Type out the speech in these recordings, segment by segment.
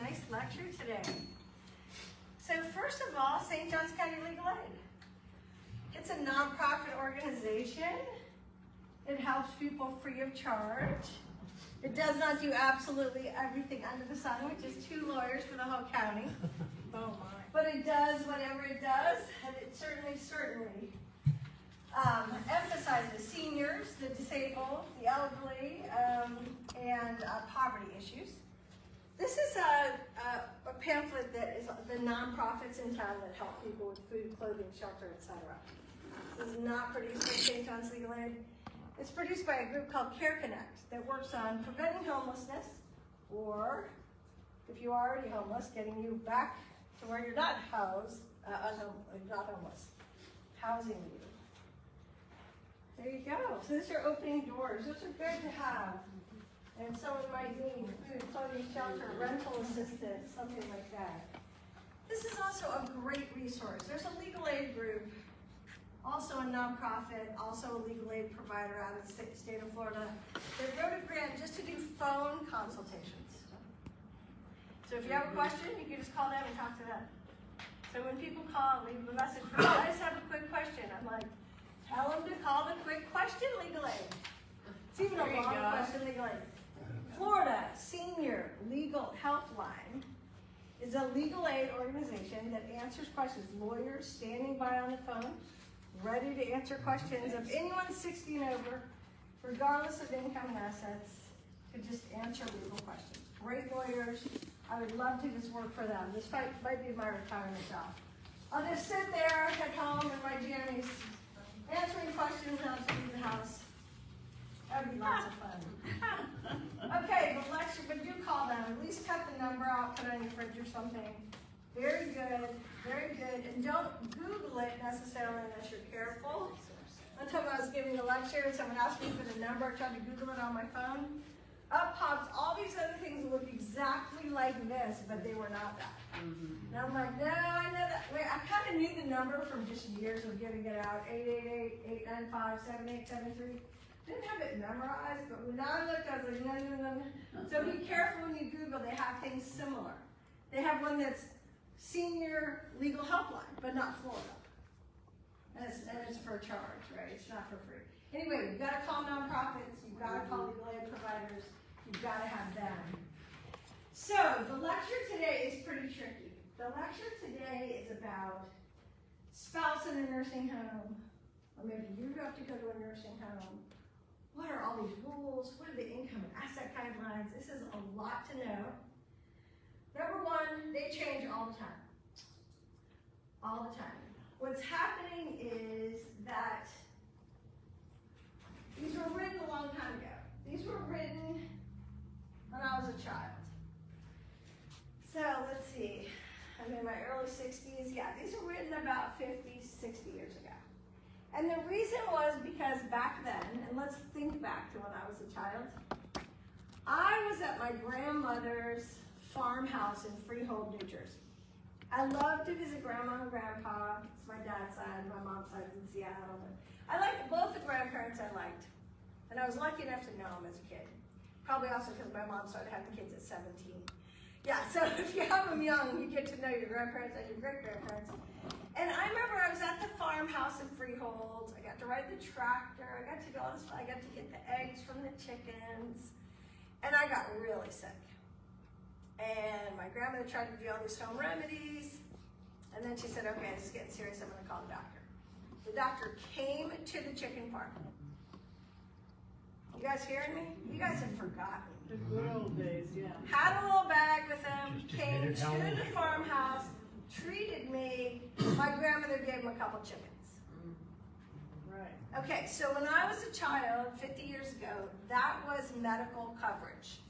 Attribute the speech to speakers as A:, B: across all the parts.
A: nice lecture today. So first of all, St. Johns County Legal Aid. It's a nonprofit organization. It helps people free of charge. It does not do absolutely everything under the sun, which is 2 lawyers for the whole county.
B: Oh my.
A: But it does whatever it does, and it certainly emphasizes seniors, the disabled, the elderly, and poverty issues. This is a pamphlet that is the nonprofits in town that help people with food, clothing, shelter, etc. This is not produced by St. John's Legal Aid. It's produced by a group called Care Connect that works on preventing homelessness, or if you're already homeless, getting you back to where you're not housed, not homeless, housing you. There you go. So these are opening doors. Those are good to have. And someone might need food, clothing, shelter, rental assistance, something like that. This is also a great resource. There's a legal aid group, also a nonprofit, also a legal aid provider out of the state of Florida, that wrote a grant just to do phone consultations. So if you have a question, you can just call them and talk to them. So when people call, leave a message for me, I just have a quick question. I'm like, tell them to call the quick question legal aid. It's even a long question legal aid. Florida Senior Legal Helpline is a legal aid organization that answers questions. Lawyers standing by on the phone, ready to answer questions of anyone 60 and over, regardless of income and assets, to just answer legal questions. Great lawyers. I would love to just work for them. This might be my retirement job. I'll just sit there at home in my jammies, answering questions until I leave the house. That would be lots of fun. Okay, the lecture, but do call them. At least cut the number out, put it on your fridge or something. Very good, very good. And don't Google it necessarily unless you're careful. One time I was giving a lecture and someone asked me for the number. I tried to Google it on my phone. Up pops all these other things that look exactly like this, but they were not that. And I'm like, no, I know that. Wait, I kind of knew the number from just years of giving it out. 888-895-7873. Didn't have it memorized, but when I looked, I was like, no. So be careful when you Google. They have things similar. They have one that's Senior Legal Helpline, but not Florida. And it's for a charge, right? It's not for free. Anyway, you've got to call nonprofits. You've got to call legal aid providers. You've got to have them. So the lecture today is pretty tricky. The lecture today is about spouse in a nursing home, or maybe you have to go to a nursing home. What are all these rules? What are the income and asset guidelines? This is a lot to know. Number one, they change all the time. All the time. What's happening is that these were written a long time ago. These were written when I was a child. So let's see, I'm in my early 60s. Yeah, these were written about 50, 60 years ago. And the reason was because back then, and let's think back to when I was a child, I was at my grandmother's farmhouse in Freehold, New Jersey. I loved to visit Grandma and Grandpa. It's my dad's side, my mom's side is in Seattle. But I liked both the grandparents I liked. And I was lucky enough to know them as a kid. Probably also because my mom started having kids at 17. Yeah, so if you have them young, you get to know your grandparents and your great-grandparents. And I remember I was at the farmhouse in Freehold. I got to ride the tractor. I got to do all this. I got to get the eggs from the chickens. And I got really sick. And my grandmother tried to do all these home remedies. And then she said, okay, this is getting serious. I'm going to call the doctor. The doctor came to the chicken farm. You guys hearing me? You guys have forgotten.
B: The good old days, yeah.
A: Had a little bag with him, came to the farmhouse, treated me. My grandmother gave him a couple chickens.
B: Right.
A: Okay, so when I was a child, 50 years ago, that was medical coverage.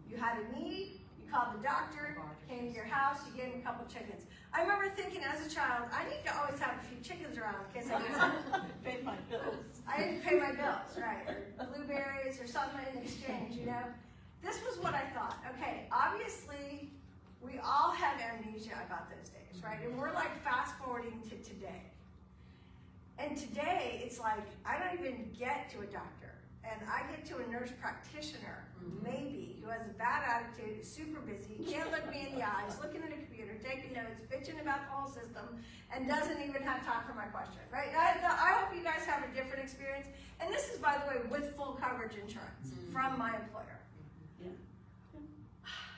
A: You had a need, you called the doctor, came to your house, you gave him a couple chickens. I remember thinking as a child, I need to always have a few chickens around in case I get something.
B: Pay my bills.
A: I didn't pay my bills, right? Or blueberries or something in exchange, you know? This was what I thought. Okay, obviously, we all have amnesia about those days, right? And we're like fast forwarding to today. And today, it's like, I don't even get to a doctor. and I get to a nurse practitioner, maybe, who has a bad attitude, is super busy, can't look me in the eyes, looking at a computer, taking notes, bitching about the whole system, and doesn't even have time for my question, right? I hope you guys have a different experience. And this is, by the way, with full coverage insurance from my employer.
B: Yeah.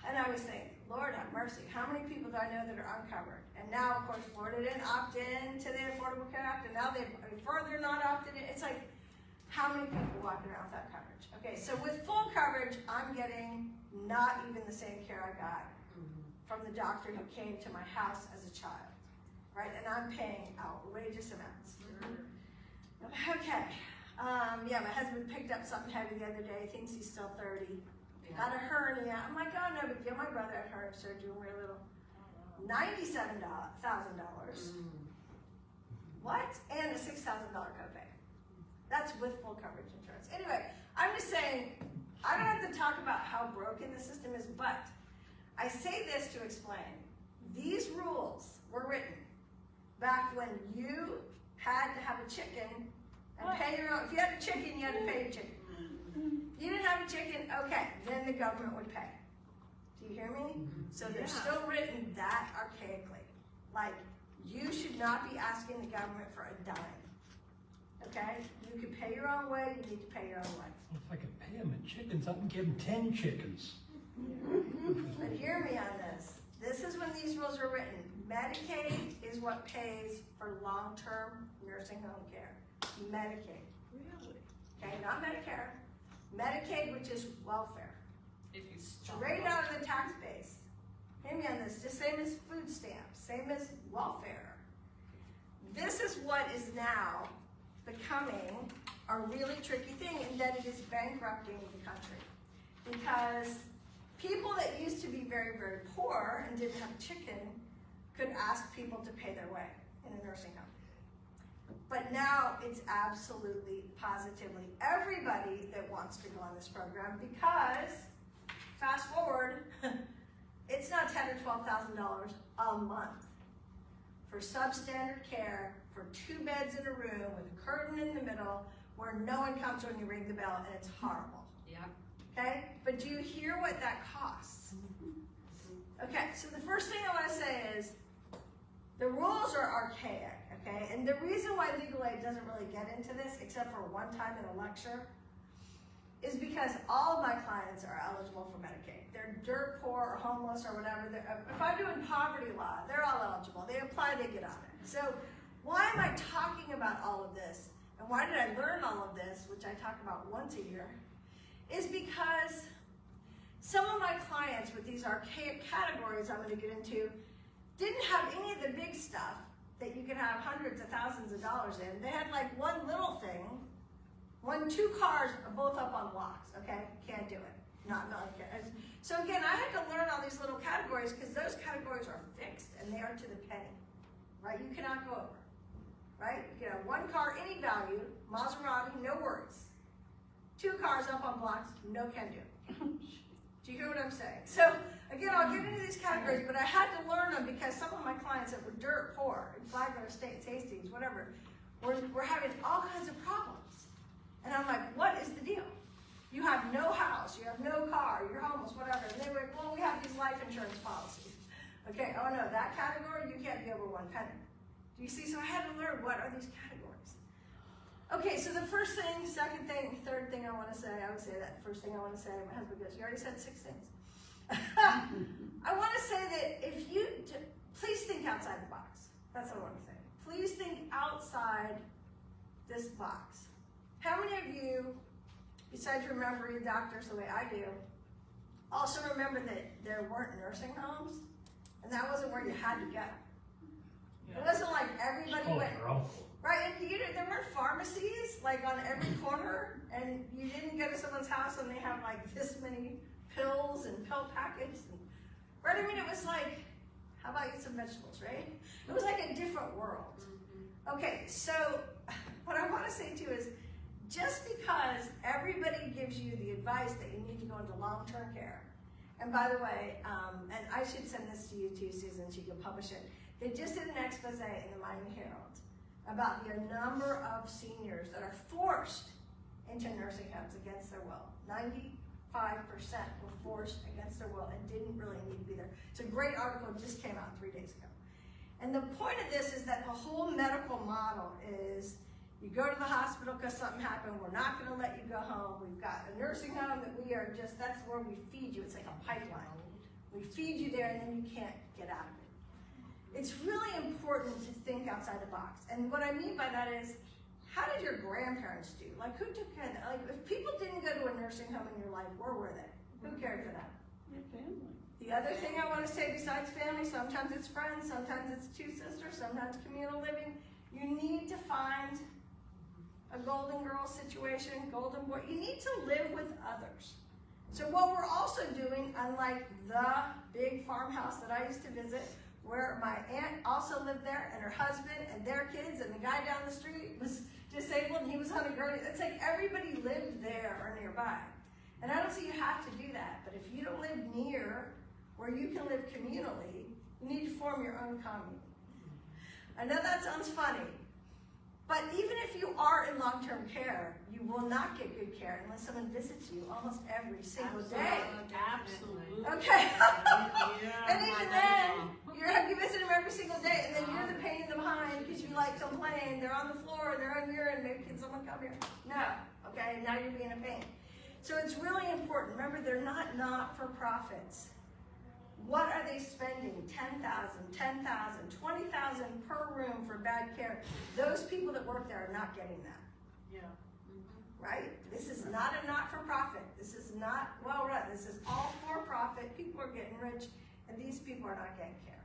A: And I was thinking, Lord have mercy, how many people do I know that are uncovered? And now, of course, Florida didn't opt in to the Affordable Care Act, and now they've further not opted in. It's like, how many people walking around without coverage? Okay, so with full coverage, I'm getting not even the same care I got from the doctor who came to my house as a child, right? And I'm paying outrageous amounts. Okay, yeah, my husband picked up something heavy the other day, thinks he's still 30. Got a hernia. I'm like, oh, no big deal. My brother had hernia surgery when we were little. $97,000. What? And a $6,000 copay. That's with full coverage insurance. Anyway, I'm just saying, I don't have to talk about how broken the system is, but I say this to explain. These rules were written back when you had to have a chicken and pay your own. If you had a chicken, you had to pay your chicken. If you didn't have a chicken, okay, then the government would pay. Do you hear me? So they're still written that archaically. Like, you should not be asking the government for a dime. Okay? You can pay your own way, you need to pay your own way.
C: Well, if I could pay them in chickens, I can give them 10 chickens.
A: But hear me on this. This is when these rules were written. Medicaid is what pays for long-term nursing home care. Medicaid.
B: Really?
A: Okay, not Medicare. Medicaid, which is welfare.
B: If you
A: Straight out of the tax base. Hear me on this, just same as food stamps, same as welfare. This is what is now becoming a really tricky thing, in that it is bankrupting the country. Because people that used to be very, very poor and didn't have a chicken could ask people to pay their way in a nursing home. But now it's absolutely, positively everybody that wants to go on this program, because, fast forward, it's not $10,000 or $12,000 a month for substandard care, for 2 beds in a room with a curtain in the middle where no one comes when you ring the bell, and it's horrible.
B: Yeah.
A: Okay? But do you hear what that costs? Okay, so the first thing I want to say is the rules are archaic, okay? And the reason why legal aid doesn't really get into this, except for one time in a lecture, is because all of my clients are eligible for Medicaid. They're dirt poor or homeless or whatever. If I'm doing poverty law, they're all eligible. They apply, they get on it. So why am I talking about all of this? And why did I learn all of this, which I talk about once a year, is because some of my clients with these archaic categories I'm going to get into didn't have any of the big stuff that you can have hundreds of thousands of dollars in. They had like one little thing, 2 cars, both up on blocks, okay? Can't do it. Not Medicare. So again, I had to learn all these little categories because those categories are fixed and they are to the penny, right? You cannot go over, right? You can have 1 car, any value, Maserati, no worries. 2 cars up on blocks, no can do. Do you hear what I'm saying? So again, I'll get into these categories, but I had to learn them because some of my clients that were dirt poor in Flagler Estates, Hastings, whatever, were having all kinds of problems. And I'm like, what is the deal? You have no house, you have no car, you're homeless, whatever. And they were like, well, we have these life insurance policies. Okay, oh no, that category, you can't be over 1 penny. Do you see? So I had to learn, what are these categories? Okay, so the first thing, second thing, third thing I want to say, I would say that first thing I want to say, my husband goes, you already said 6 things. I want to say that if you, please think outside the box. That's what I want to say. Please think outside this box. How many of you, besides remembering doctors the way I do, also remember that there weren't nursing homes? And that wasn't where you had to go. It wasn't like everybody
C: Oh,
A: went,
C: your uncle.
A: right? And there weren't pharmacies like on every corner, and you didn't go to someone's house and they have like this many pills and pill packets. And, right? I mean, it was like, how about you some vegetables, right? It was like a different world. Okay, so what I want to say too is, just because everybody gives you the advice that you need to go into long-term care, and by the way, and I should send this to you too, Susan, so you can publish it. They just did an expose in the Miami Herald about the number of seniors that are forced into nursing homes against their will. 95% were forced against their will and didn't really need to be there. It's a great article, it just came out 3 days ago. And the point of this is that the whole medical model is you go to the hospital because something happened, we're not gonna let you go home. We've got a nursing home that we are just, that's where we feed you, it's like a pipeline. We feed you there and then you can't get out of it. It's really important to think outside the box. And what I mean by that is, how did your grandparents do? Like, who took care of that? Like, if people didn't go to a nursing home in your life, where were they? Who cared for that?
B: Your family.
A: The other thing I want to say besides family, sometimes it's friends, sometimes it's two sisters, sometimes communal living. You need to find a golden girl situation, golden boy. You need to live with others. So what we're also doing, unlike the big farmhouse that I used to visit, where my aunt also lived there, and her husband and their kids, and the guy down the street was disabled and he was on a gurney. It's like everybody lived there or nearby. And I don't say you have to do that, but if you don't live near where you can live communally, you need to form your own commune. I know that sounds funny, but even if you are in long-term care, you will not get good care unless someone visits you almost every single day.
B: Absolutely.
A: Okay?
B: Yeah,
A: And even then, you visit them every single day, and then you're the pain in the behind because you like complain. They're on the floor, they're on urine, maybe can someone come here? No, okay, now you're being a pain. So it's really important. Remember, they're not-for-profits. What are they spending? $10,000, $10,000, $20,000 per room for bad care. Those people that work there are not getting that.
B: Yeah.
A: Right? This is not a not-for-profit. This is not well-run. This is all for-profit. People are getting rich, and these people are not getting care.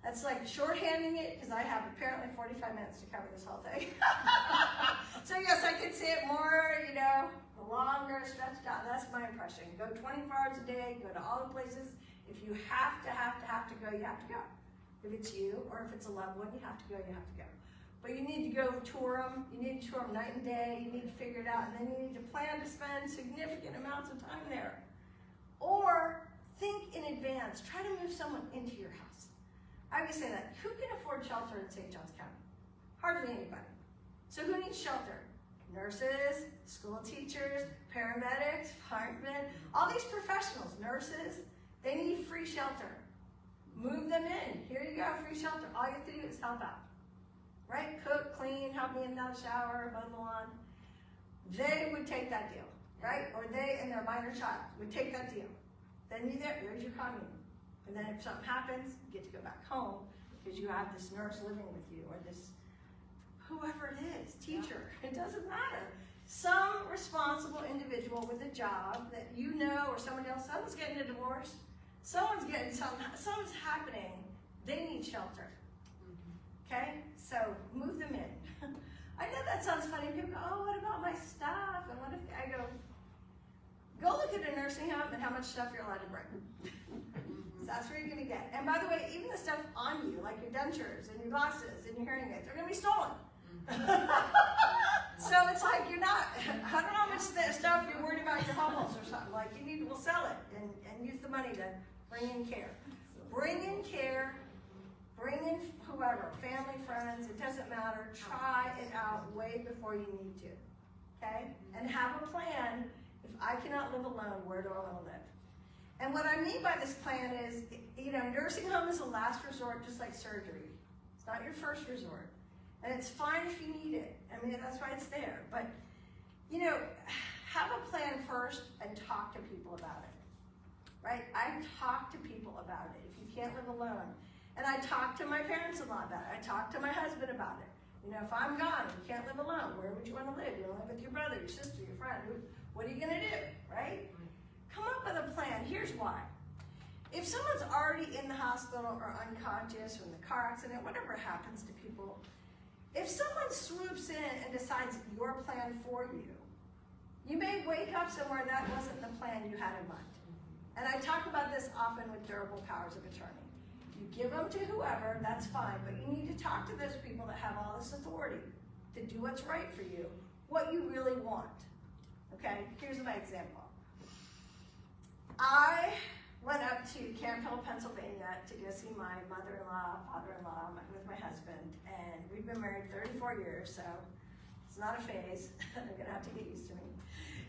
A: That's like shorthanding it, because I have apparently 45 minutes to cover this whole thing. So yes, I could say it more, longer, stretched out. That's my impression. Go 24 hours a day, go to all the places. If you have to go, you have to go. If it's you, or if it's a loved one, you have to go, you have to go. But you need to go tour them. You need to tour them night and day. You need to figure it out. And then you need to plan to spend significant amounts of time there. Or think in advance. Try to move someone into your house. I would say that. Who can afford shelter in St. Johns County? Hardly anybody. So who needs shelter? Nurses, school teachers, paramedics, firemen, all these professionals, nurses, they need free shelter. Move them in. Here you go, free shelter. All you have to do is help out. Right? Cook, clean, help me in the shower, mow the lawn. They would take that deal, right? Or they and their minor child would take that deal. Then there's your commune. And then if something happens, you get to go back home because you have this nurse living with you, or this whoever it is, teacher, it doesn't matter. Some responsible individual with a job that you know, or somebody else, someone's getting a divorce, someone's happening, they need shelter. Okay? So move them in. I know that sounds funny. People go, oh, what about my stuff? And what if I go look at a nursing home and how much stuff you're allowed to bring. So that's where you're gonna get. And by the way, even the stuff on you, like your dentures and your glasses and your hearing aids, are gonna be stolen. So it's like you're not, I don't know how much stuff you're worried about your Hummels or something. Like we'll sell it and use the money to bring in care. Bring in care, bring in whoever, family, friends, it doesn't matter. Try it out way before you need to, okay? And have a plan. If I cannot live alone, where do I want to live? And what I mean by this plan is, nursing home is a last resort, just like surgery. It's not your first resort. And it's fine if you need it. I mean, that's why it's there. But, have a plan first and talk to people about it, right? I talk to people about it if you can't live alone. And I talk to my parents-in-law about it. I talk to my husband about it. If I'm gone and you can't live alone, where would you want to live? You want to live with your brother, your sister, your friend. What are you going to do, right? Come up with a plan. Here's why. If someone's already in the hospital or unconscious or in the car accident, whatever happens to people, if someone swoops in and decides your plan for you, you may wake up somewhere that wasn't the plan you had in mind. And I talk about this often with durable powers of attorney. You give them to whoever, that's fine, but you need to talk to those people that have all this authority to do what's right for you, what you really want. Okay, here's my example. I went up to Camp Hill, Pennsylvania to go see my mother-in-law, father-in-law with my husband, and we've been married 34 years, so It's not a phase. They're gonna have to get used to me.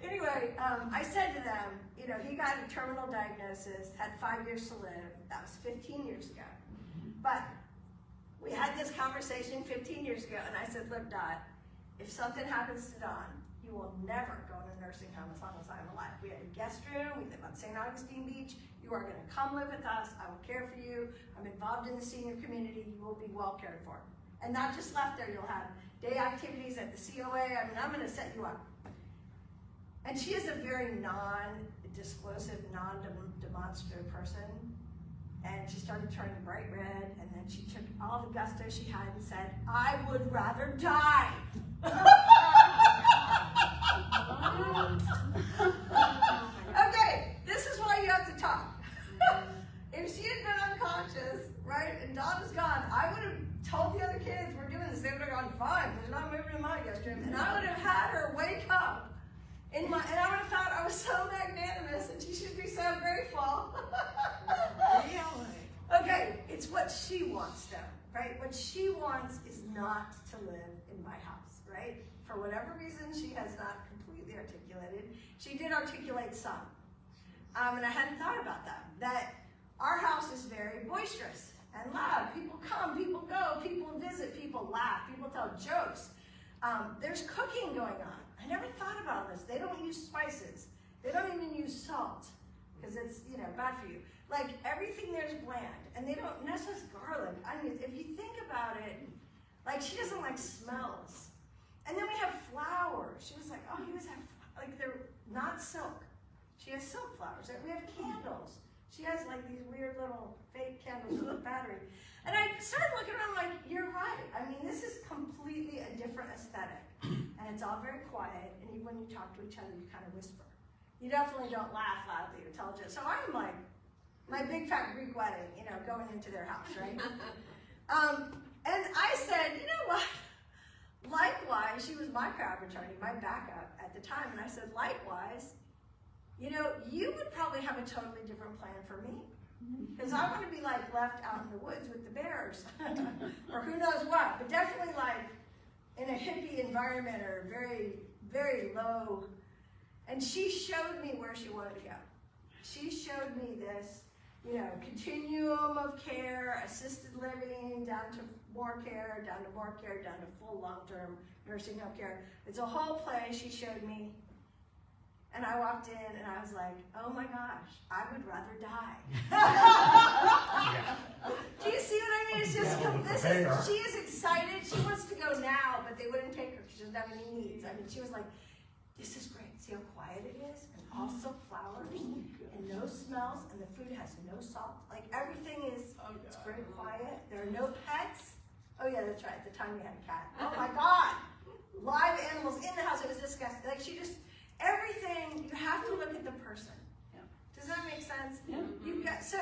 A: Anyway, I said to them, you know, he got a terminal diagnosis, had 5 years to live. That was 15 years ago. But we had this conversation 15 years ago, and I said, look, Dot, if something happens to Don, you will never go in a nursing home as long as I'm alive. We have a guest room, we live on St. Augustine Beach. You are gonna come live with us, I will care for you. I'm involved in the senior community, you will be well cared for. And not just left there, you'll have day activities at the COA, I mean, I'm gonna set you up. And she is a very non-disclosive, non-demonstrative person. And she started turning bright red, and then she took all the gusto she had and said, I would rather die. Okay, this is why you have to talk. If she had been unconscious, right, and Dawn was gone, I would have told the other kids we're doing this. They would have gone, fine, because we're not moving to my guest room. And I would have had her wake up and I would have thought I was so magnanimous and she should be so grateful.
B: Really?
A: Okay, it's what she wants though, right? What she wants is not to live in my house, right? For whatever reason she has not completely articulated. She did articulate some. And I hadn't thought about that our house is very boisterous and loud. People come, people go, people visit, people laugh, people tell jokes. There's cooking going on. I never thought about this. They don't use spices. They don't even use salt because it's, you know, bad for you. Like everything there's bland, and they don't necessarily garlic. I mean, if you think about it, like she doesn't like smells. And then we have flowers. She was like, oh, you guys have, like they're not silk. She has silk flowers. We have candles. She has like these weird little fake candles with a battery. And I started looking around like, you're right. I mean, this is completely a different aesthetic. And it's all very quiet. And even when you talk to each other, you kind of whisper. You definitely don't laugh loudly or tell jokes. So I'm like, my big fat Greek wedding, you know, going into their house, right? And I said, you know what? Likewise, she was my power of attorney, my backup at the time. And I said, likewise, you know, you would probably have a totally different plan for me. Because I want to be like left out in the woods with the bears or who knows what, but definitely like in a hippie environment or very, very low. And she showed me where she wanted to go. She showed me this, you know, continuum of care, assisted living, down to more care, down to more care, down to full long-term nursing home care. It's a whole play she showed me. And I walked in and I was like, oh my gosh, I would rather die. Do you see what I mean? It's just, she is excited. She wants to go now, but they wouldn't take her because she doesn't have any needs. I mean, she was like, this is great. See how quiet it is? And also flowers and no smells and the food has no salt. Like everything is, it's very quiet. There are no pets. Oh yeah, that's right. At the time we had a cat. Oh my God. Live animals in the house. It was disgusting. Like she just, everything, you have to look at the person.
B: Yeah.
A: Does that make sense?
B: Yeah.
A: So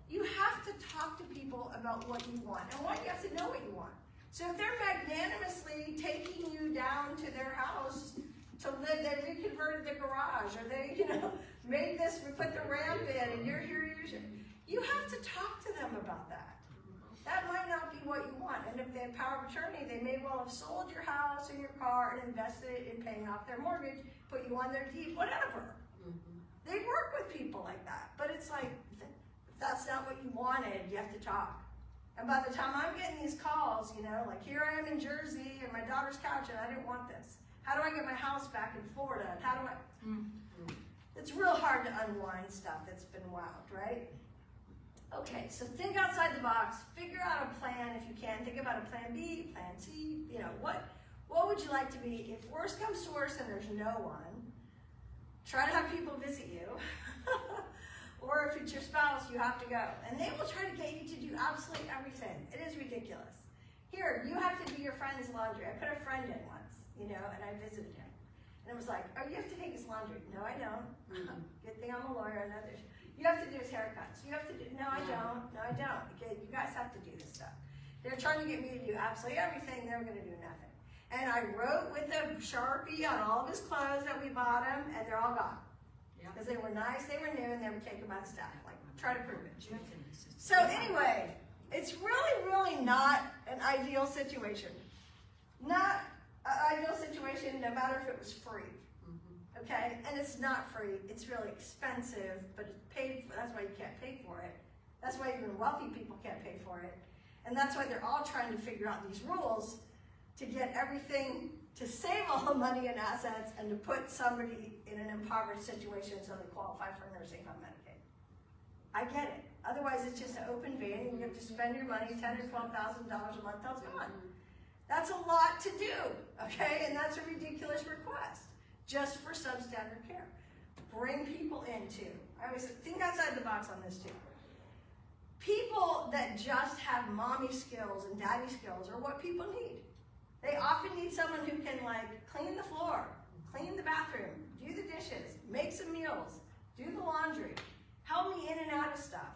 A: you have to talk to people about what you want. And why you have to know what you want. So if they're magnanimously taking you down to their house to live, they reconverted the garage, or they, you know, made this, we put the ramp in, and you're here, you have to talk to them about that. That might not be what you want. And if they have power of attorney, they may well have sold your house or your car and invested it in paying off their mortgage, put you on their deed, whatever. They work with people like that. But it's like, if that's not what you wanted, you have to talk. And by the time I'm getting these calls, you know, like here I am in Jersey and my daughter's couch and I didn't want this. How do I get my house back in Florida? And how do I? It's real hard to unwind stuff that's been wound, right? Okay, so think outside the box, figure out a plan if you can. Think about a plan B, plan C, you know, what would you like to be? If worst comes to worst and there's no one, try to have people visit you. Or if it's your spouse, you have to go. And they will try to get you to do absolutely everything. It is ridiculous. Here, you have to do your friend's laundry. I put a friend in once, you know, and I visited him. And it was like, oh, you have to take his laundry. No, I don't. Good thing I'm a lawyer. And others. You have to do his haircuts. You have to do, no, I don't. No, I don't. Okay, you guys have to do this stuff. They're trying to get me to do absolutely everything. They're going to do nothing. And I wrote with a Sharpie on all of his clothes that we bought him, and they're all gone. Because they were nice, they were new, and they were taken by the staff. Like, try to prove it. So anyway, it's really, really not an ideal situation. Not ideal situation, no matter if it was free. Okay, and it's not free, it's really expensive, but it's paid for, that's why you can't pay for it. That's why even wealthy people can't pay for it. And that's why they're all trying to figure out these rules to get everything, to save all the money and assets and to put somebody in an impoverished situation so they qualify for nursing home Medicaid. I get it. Otherwise it's just an open vein and you have to spend your money, $10,000 or $12,000 a month, that's gone. That's a lot to do, okay? And that's a ridiculous request, just for substandard care. Bring people into, I always think outside the box on this too. People that just have mommy skills and daddy skills are what people need. They often need someone who can like clean the floor, clean the bathroom, do the dishes, make some meals, do the laundry, help me in and out of stuff.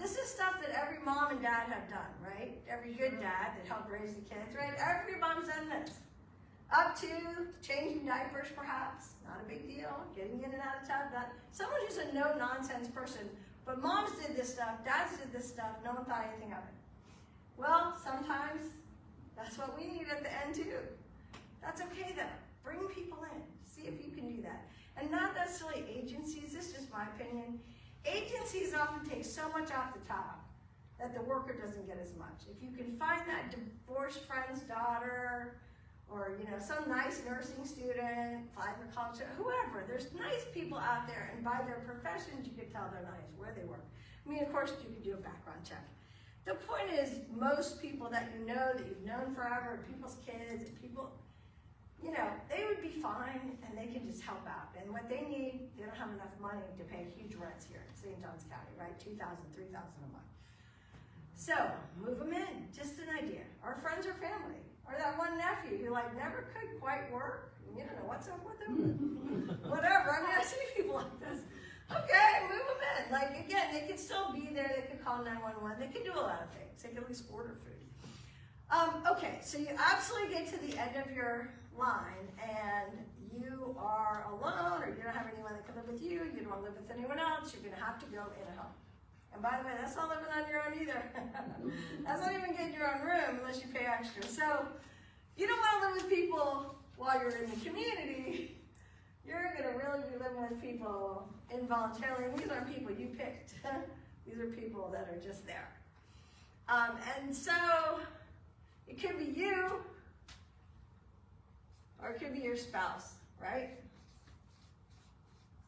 A: This is stuff that every mom and dad have done, right? Every good dad that helped raise the kids, right? Every mom's done this. Up to changing diapers, perhaps, not a big deal. Getting in and out of tub, not someone who's a no-nonsense person. But moms did this stuff, dads did this stuff, no one thought anything of it. Well, sometimes that's what we need at the end too. That's okay though. Bring people in, see if you can do that. And not necessarily agencies, this is just my opinion. Agencies often take so much off the top that the worker doesn't get as much. If you can find that divorced friend's daughter, or some nice nursing student, Flagler College, whoever, there's nice people out there, and by their professions you can tell they're nice, where they work. I mean, of course you can do a background check. The point is, most people that you know, that you've known forever, people's kids, and people, they would be fine and they can just help out. And what they need, they don't have enough money to pay huge rents here in St. Johns County, right? $2,000, $3,000 a month. So, move them in, just an idea. Or friends or family. Or that one nephew who never could quite work. You don't know what's up with him. Whatever, I mean, I see people like this. Okay, move them in. Again, they could still be there, they could call 911, they could do a lot of things. They could at least order food. Okay, so you absolutely get to the end of your line and you are alone, or you don't have anyone that can live with you, you don't want to live with anyone else, you're gonna have to go in a home. And by the way, that's not living on your own either. That's not even getting your own room unless you pay extra. So you don't want to live with people while you're in the community. You're gonna really be living with people involuntarily. And these aren't people you picked. These are people that are just there. And so it could be you, or it could be your spouse, right?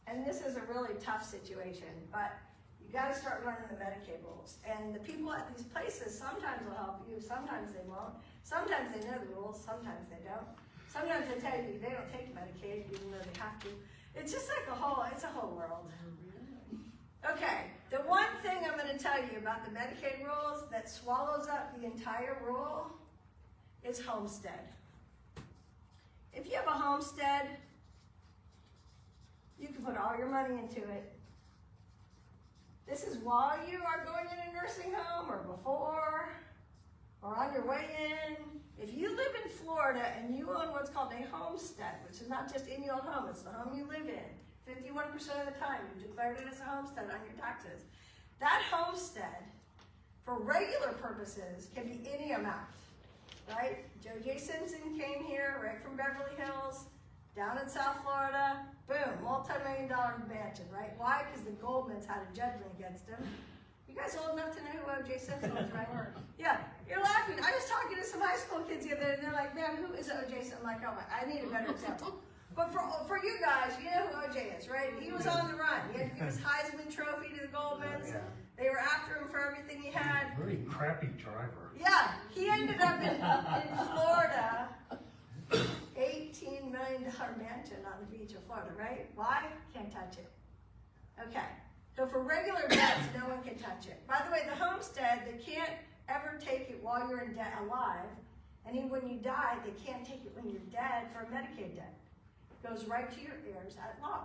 A: And this is a really tough situation, but you gotta start learning the Medicaid rules. And the people at these places sometimes will help you, sometimes they won't. Sometimes they know the rules, sometimes they don't. Sometimes they tell you they don't take Medicaid even though they have to. It's just like it's a whole world. Okay, the one thing I'm gonna tell you about the Medicaid rules that swallows up the entire rule is homestead. If you have a homestead, you can put all your money into it. This is while you are going in a nursing home, or before, or on your way in. If you live in Florida and you own what's called a homestead, which is not just any old home, it's the home you live in, 51% of the time you declared it as a homestead on your taxes. That homestead, for regular purposes, can be any amount, right? Joe J. Simpson came here right from Beverly Hills, down in South Florida, boom, multi-million-dollar mansion, right? Why? Because the Goldmans had a judgment against him. You guys old enough to know who O.J. Simpson was, right? Yeah, you're laughing. I was talking to some high school kids the other day, and they're like, man, who is O.J. Simpson? I'm like, oh my, I need a better example. But for you guys, you know who O.J. is, right? He was on the run. He had to give his Heisman Trophy to the Goldmans.
C: Yeah.
A: They were after him for everything he had.
C: Really crappy driver.
A: Yeah, he ended up in Florida, $18 million mansion on the beach of Florida, right? Why? Can't touch it. Okay, so for regular debts, no one can touch it. By the way, the homestead, they can't ever take it while you're in debt alive, and even when you die, they can't take it when you're dead for a Medicaid debt. It goes right to your heirs at law,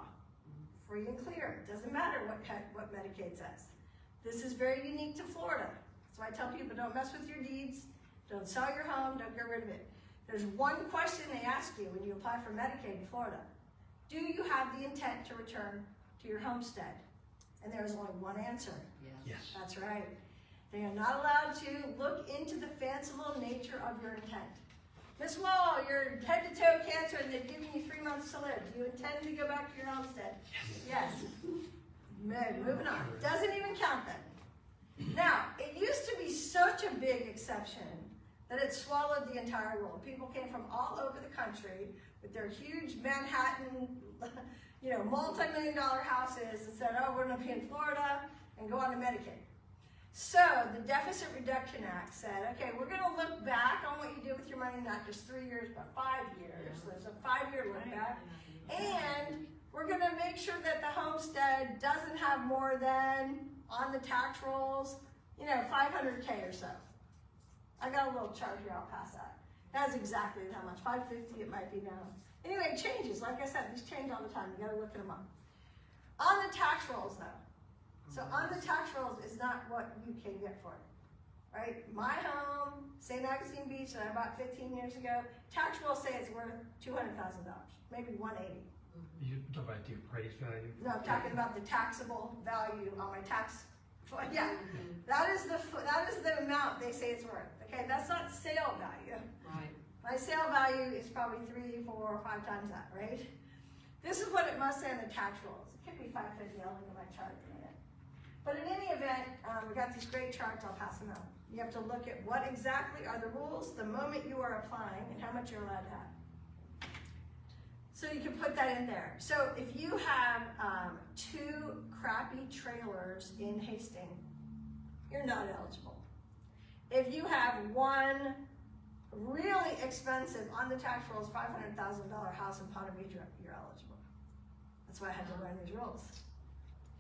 A: free and clear. It doesn't matter what Medicaid says. This is very unique to Florida. So I tell people, don't mess with your deeds, don't sell your home, don't get rid of it. There's one question they ask you when you apply for Medicaid in Florida. Do you have the intent to return to your homestead? And there's only one answer.
C: Yes.
A: That's right. They are not allowed to look into the fanciful nature of your intent. Miss Wall, you're head to toe cancer and they've given you 3 months to live. Do you intend to go back to your homestead? Yes. Moving on. Doesn't even count then. Now, it used to be such a big exception that it swallowed the entire rule. People came from all over the country with their huge Manhattan, multi-million-dollar houses and said, oh, we're gonna be in Florida and go on to Medicaid. So the Deficit Reduction Act said, okay, we're gonna look back on what you do with your money, not just 3 years, but 5 years. There's a 5-year look back. And we're gonna make sure that the homestead doesn't have more than, on the tax rolls, $500K or so. I got a little chart here, I'll pass that. That's exactly how much, $550 it might be now. Anyway, it changes, like I said, these change all the time, you gotta look at them up. On the tax rolls though, so on the tax rolls is not what you can get for it, right? My home, St. Augustine Beach, that I bought 15 years ago, tax rolls say it's worth $200,000, maybe $180,000.
C: You talk about the appraised value?
A: No, I'm talking about the taxable value on my tax. Yeah, that is the amount they say it's worth. Okay, that's not sale value.
B: Right.
A: My sale value is probably 3, 4, 5 times that, right? This is what it must say in the tax rolls. It could be $550. I'll look at my chart in a minute. But in any event, we got these great charts. I'll pass them out. You have to look at what exactly are the rules the moment you are applying and how much you're allowed to have. So you can put that in there. So if you have 2 crappy trailers in Hastings, you're not eligible. If you have 1 really expensive, on the tax rolls, $500,000 house in Ponte Vedra, you're eligible. That's why I had to learn these rules.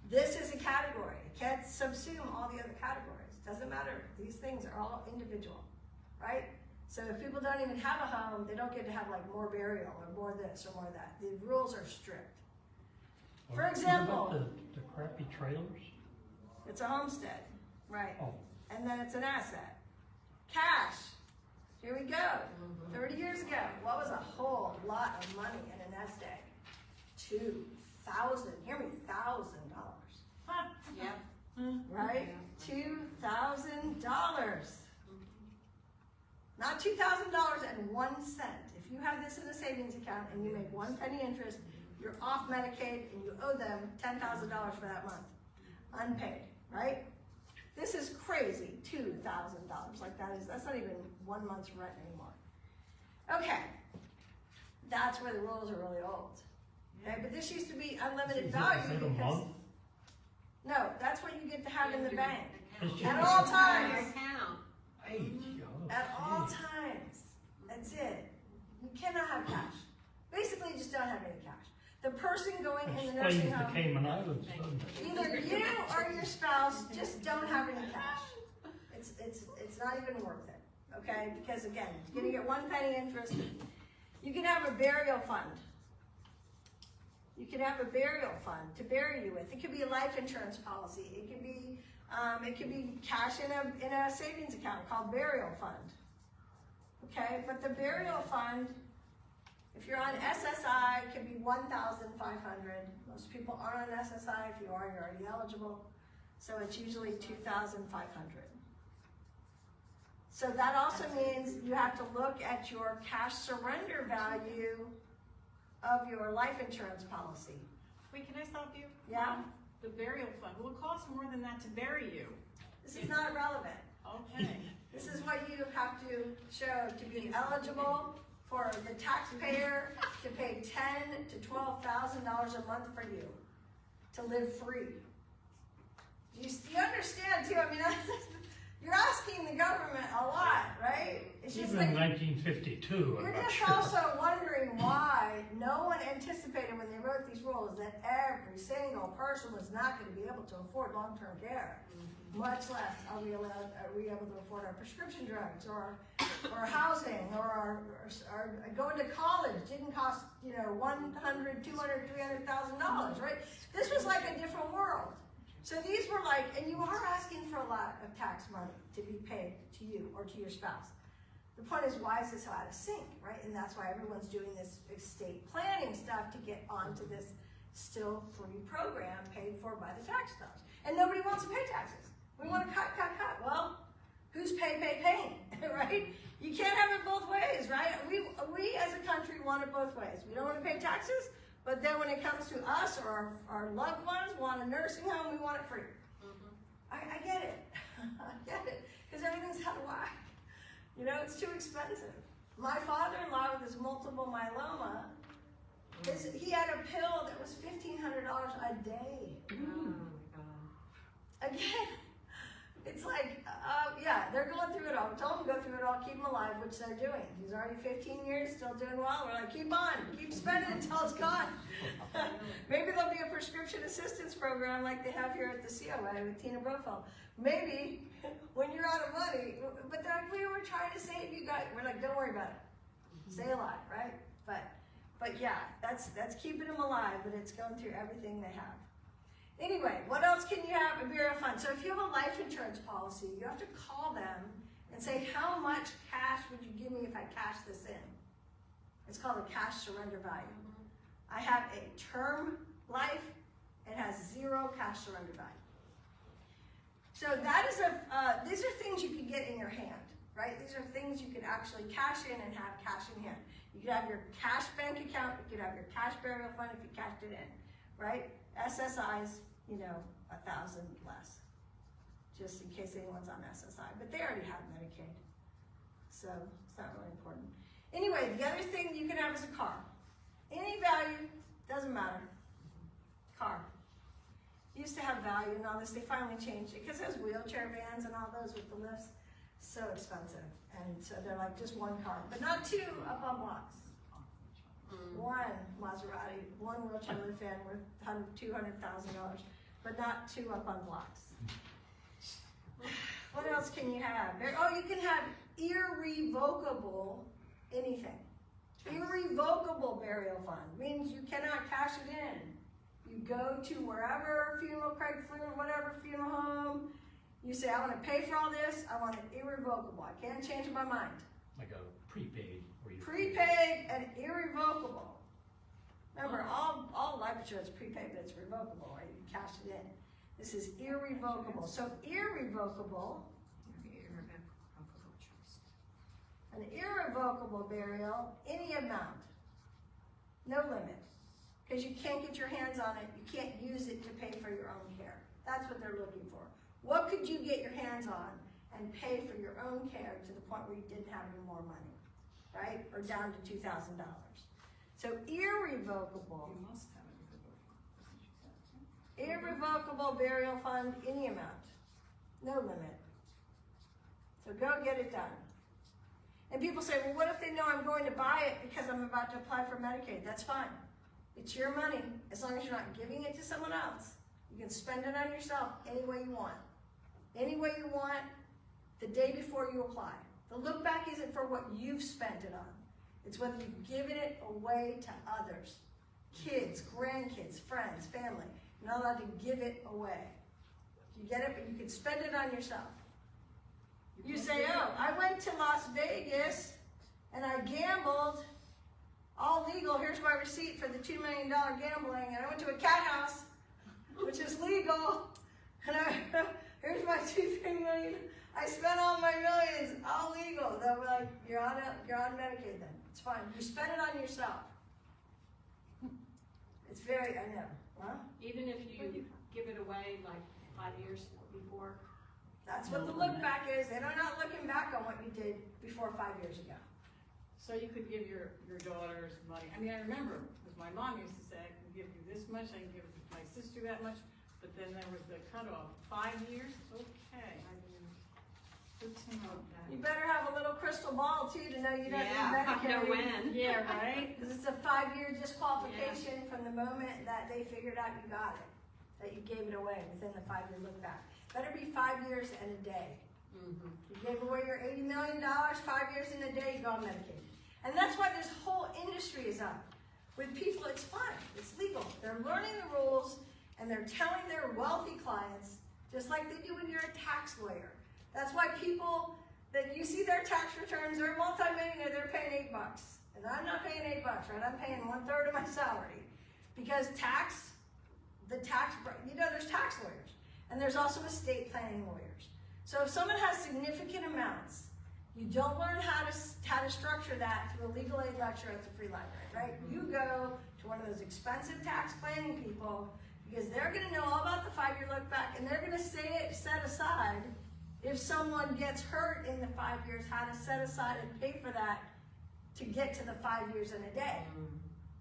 A: This is a category. It can't subsume all the other categories. Doesn't matter. These things are all individual, right? So if people don't even have a home, they don't get to have like more burial or more this or more that. The rules are strict. For example,
C: What about the crappy trailers?
A: it's a homestead, right?
C: Oh,
A: And then it's an asset. Cash. Here we go. 30 years ago, what was a whole lot of money in a nest egg? $2,000. Hear me, $1,000.
B: Yep.
A: Right? $2,000. Not $2,000.01. If you have this in a savings account and you make 1 penny interest, you're off Medicaid and you owe them $10,000 for that month. Unpaid, right? This is crazy, $2,000. That's not even 1 month's rent anymore. Okay, that's where the rules are really old. Okay, but this used to be unlimited
C: is
A: value
C: it a
A: because,
C: month?
A: no, that's what you get to have in the bank.
C: It's just-
A: At all times.
B: Account.
C: Hey, oh,
A: At all
C: geez.
A: times. That's it. You cannot have cash. Basically, you just don't have any cash. The person going in the nursing
C: Explains the
A: home,
C: Cayman Islands, doesn't it?
A: either you or your spouse just don't have any cash. It's not even worth it, okay? Because again, you're gonna get 1 penny interest. You can have a burial fund. You can have a burial fund to bury you with. It could be a life insurance policy. It could be cash in a savings account called burial fund. Okay, but the burial fund, if you're on SSI, it can be $1,500. Most people aren't on SSI. If you are, you're already eligible. So it's usually $2,500. So that also means you have to look at your cash surrender value of your life insurance policy.
D: Wait, can I stop you?
A: Yeah?
D: The burial fund, will it cost more than that to bury you?
A: This is not relevant.
D: Okay.
A: This is what you have to show to be eligible for the taxpayer to pay $10,000 to $12,000 a month for you to live free. You understand too? I mean, you're asking the government a lot, right? It's just
C: Even in
A: like
C: 1952, I'm
A: you're
C: not
A: just
C: sure.
A: also wondering why no one anticipated when they wrote these rules that every single person was not going to be able to afford long-term care. Much less are we able to afford our prescription drugs or housing or going to college didn't cost $100,000, $200,000, $300,000, right? This was like a different world. So these were like, and you are asking for a lot of tax money to be paid to you or to your spouse. The point is, why is this out of sync, right? And that's why everyone's doing this estate planning stuff to get onto this still free program paid for by the tax dollars. And nobody wants to pay taxes. We want to cut. Well, who's paying, right? You can't have it both ways, right? We pay taxes, but then when it comes to us or our loved ones want a nursing home, we want it free. I get it. I get it. Because everything's out of whack. You know, it's too expensive. My father-in-law with his multiple myeloma, he had a pill that was $1,500 a day. Again, it's like, yeah, they're going through it all. We told them to go through it all, keep them alive, which they're doing. He's already 15 years, still doing well. We're like, keep on, keep spending until it's gone. Maybe there'll be a prescription assistance program like they have here at the COA with Tina Brofeld. Maybe when you're out of money, but then we were trying to save you guys. We're like, don't worry about it. Stay alive, right? But yeah, that's keeping them alive, but it's going through everything they have. Anyway, what else can you have a burial fund? So if you have a life insurance policy, you have to call them and say, how much cash would you give me if I cash this in? It's called a cash surrender value. I have a term life, it has 0 cash surrender value. So that is these are things you can get in your hand, right? These are things you can actually cash in and have cash in hand. You could have your cash bank account, you could have your cash burial fund if you cashed it in, right? SSI's, you know, 1,000 less, just in case anyone's on SSI, but they already have Medicaid, so it's not really important. Anyway, the other thing you can have is a car. Any value, doesn't matter. Car. Used to have value and all this, they finally changed it because those wheelchair vans and all those with the lifts, so expensive. And so they're like just one car, but not 2 up on blocks. One Maserati, one wheelchair lift van worth $200,000, but not 2 up on blocks. What else can you have? Oh, you can have irrevocable anything. Irrevocable burial fund means you cannot cash it in. You go to wherever funeral, Craig Funeral, whatever funeral home, you say, I want to pay for all this, I want it irrevocable. I can't change my mind.
C: Like a prepaid. Where you
A: Prepaid and irrevocable. Remember, all life insurance is prepaid, but it's revocable, right? You cash it in. This is irrevocable. So irrevocable, an irrevocable burial, any amount, no limit. Because you can't get your hands on it, you can't use it to pay for your own care. That's what they're looking for. What could you get your hands on and pay for your own care to the point where you didn't have any more money, right? Or down to $2,000. So irrevocable.
B: You must have it.
A: Irrevocable burial fund, any amount, no limit. So go get it done. And people say, well, what if they know I'm going to buy it because I'm about to apply for Medicaid? That's fine. It's your money, as long as you're not giving it to someone else. You can spend it on yourself any way you want. Any way you want, the day before you apply. The look back isn't for what you've spent it on. It's whether you've given it away to others. Kids, grandkids, friends, family. You're not allowed to give it away. You get it? But you can spend it on yourself. You say, oh, I went to Las Vegas and I gambled. All legal, here's my receipt for the $2 million gambling, and I went to a cat house, which is legal, and here's my $2 million. I spent all my millions, all legal. They'll be like, you're on Medicaid then. It's fine. You spend it on yourself. It's very, I know. Huh?
E: Even if you give it away like 5 years before?
A: That's what the look back is. They're not looking back on what you did before 5 years ago.
B: So you could give your daughters money. I mean, I remember, because my mom used to say, I can give you this much, I can give my sister that much, but then there was the cutoff. 5 years? Okay. I mean, good to know that.
A: You better have a little crystal ball too to know you don't need
E: Yeah,
A: Medicaid.
E: know when.
B: Yeah, right?
A: Because it's a 5-year disqualification from the moment that they figured out you got it, that you gave it away within the 5-year look back. Better be 5 years and a day.
E: Mm-hmm.
A: You gave away your $80 million, 5 years and a day, you go on Medicaid. And that's why this whole industry is up. With people, it's fine, it's legal. They're learning the rules and they're telling their wealthy clients, just like they do when you're a tax lawyer. That's why people that you see their tax returns, they're a multimillionaire, they're paying $8. And I'm not paying $8, right? I'm paying 1/3 of my salary. Because there's tax lawyers. And there's also estate planning lawyers. So if someone has significant amounts, You don't learn how to structure that through a legal aid lecture at the free library, right? You go to one of those expensive tax planning people because they're gonna know all about the 5-year look back, and they're gonna set aside, if someone gets hurt in the 5 years, how to set aside and pay for that to get to the 5 years in a day,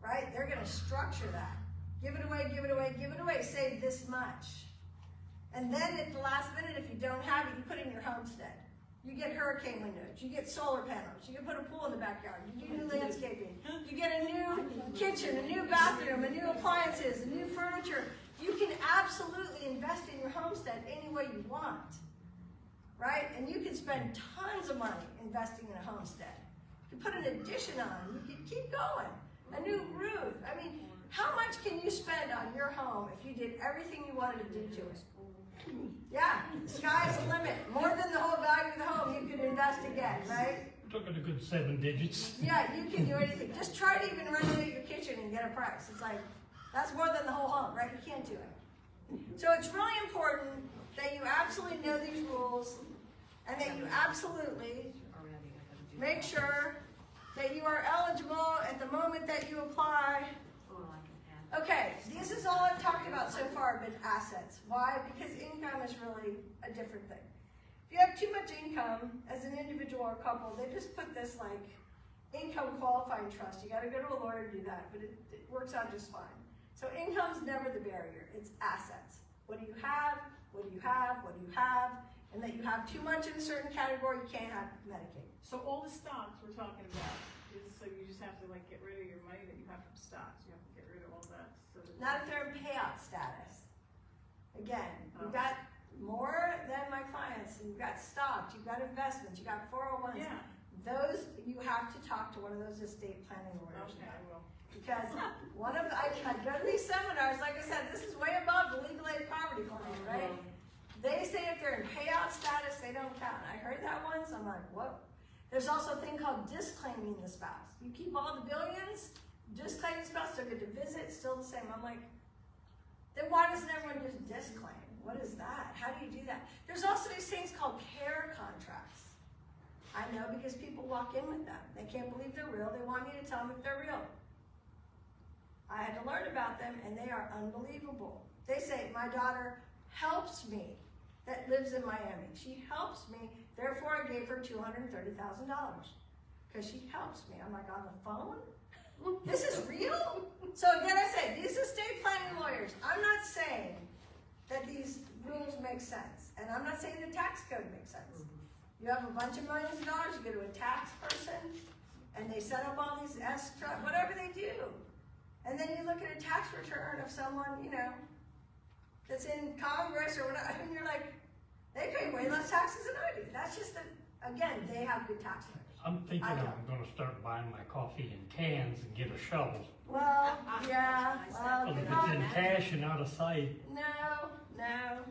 A: right? They're gonna structure that. Give it away, give it away, give it away, save this much. And then at the last minute, if you don't have it, you put it in your homestead. You get hurricane windows, you get solar panels, you can put a pool in the backyard, you do new landscaping, you get a new kitchen, a new bathroom, a new appliances, a new furniture. You can absolutely invest in your homestead any way you want, right? And you can spend tons of money investing in a homestead. You put an addition on, you can keep going. A new roof. I mean, how much can you spend on your home if you did everything you wanted to do to it? Yeah, the sky's the limit. More than the whole value of the home you could invest again, right?
C: Took it a good 7 digits.
A: Yeah, you can do anything. Just try to even renovate your kitchen and get a price. It's like, that's more than the whole home, right? You can't do it. So it's really important that you absolutely know these rules and that you absolutely make sure that you are eligible at the moment that you apply. Okay, this is all I've talked about so far, been assets. Why? Because income is really a different thing. If you have too much income as an individual or couple, they just put this like income qualifying trust. You gotta go to a lawyer to do that, but it works out just fine. So income's never the barrier, it's assets. What do you have? What do you have? What do you have? And that you have too much in a certain category, you can't have Medicaid.
B: So all the stocks we're talking about is, so you just have to like get rid of your money that you have from stocks, you have to get rid of all that, so that.
A: Not if they're in payout status. Again, you've got more than my clients, and you've got stocks, you've got investments, you've got 401s.
B: Yeah,
A: Those, you have to talk to one of those estate planning lawyers.
B: okay, I will.
A: Because I go to these seminars, like I said, this is way above the legal aid poverty plan, right? They say if they're in payout status, they don't count. I heard that once, I'm like, whoa. There's also a thing called disclaiming the spouse. You keep all the billions, disclaim the spouse, they're good to visit, still the same. I'm like, then why doesn't everyone just disclaim? What is that? How do you do that? There's also these things called care contracts. I know because people walk in with them. They can't believe they're real. They want me to tell them if they're real. I had to learn about them, and they are unbelievable. They say, my daughter helps me, that lives in Miami. She helps me, therefore I gave her $230,000 because she helps me. I'm like, on the phone? This is real? So again, I say, these estate planning lawyers, I'm not saying that these rules make sense, and I'm not saying the tax code makes sense. You have a bunch of millions of dollars, you go to a tax person, and they set up all these extra, whatever they do. And then you look at a tax return of someone, you know, that's in Congress or whatever, and you're like, they pay way less taxes than I do. That's just, again, they have good tax lawyers.
C: I'm thinking
A: I don't.
C: I'm gonna start buying my coffee in cans and get a shovel.
A: Well, yeah, well,
C: Well, if it's in cash and out of sight,
A: no.